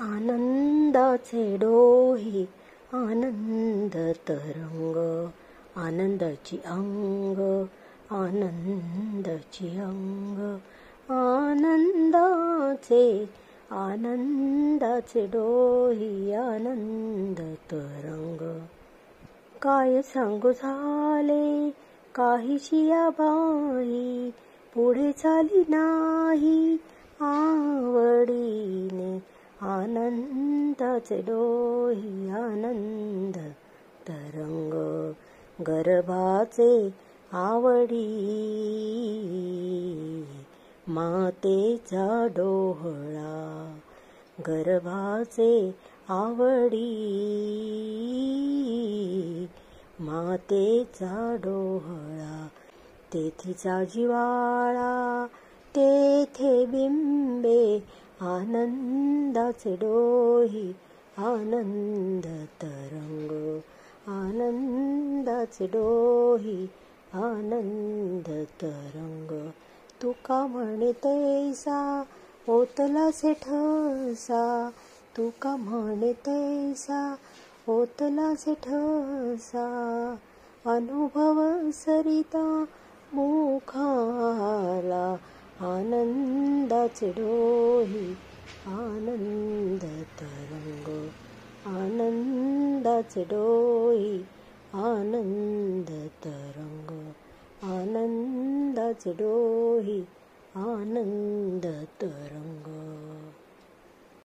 आनंदाचे डोही आनंद तरंग, आनंदाची अंग, आनंदाची अंग, आनंदाचे डोही आनंद तरंग. काय सांगू झाले काहीशी या बाई, पुढे चाली नाही आवडीने, आनंदाचे डोही आनंद तरंग. गर्भाचे आवडी मातेचा डोहळा, गर्भाचे आवडी मातेचा डोहळा. तेथीचा जिवाळा तेथे बिंबे, आनंदाचे डोही आनंद तरंग, आनंदाचे डोही आनंद तरंग. तुका म्हणे तैसा ओतलासे ठसा, तुका म्हणे तैसा ओतलासे ठसा, अनुभव सरिता मुखाला, आनंदाचे डोही आनंद तरंग, आनंदाचे डोही आनंद तरंग, आनंदाचे डोही आनंद तरंग.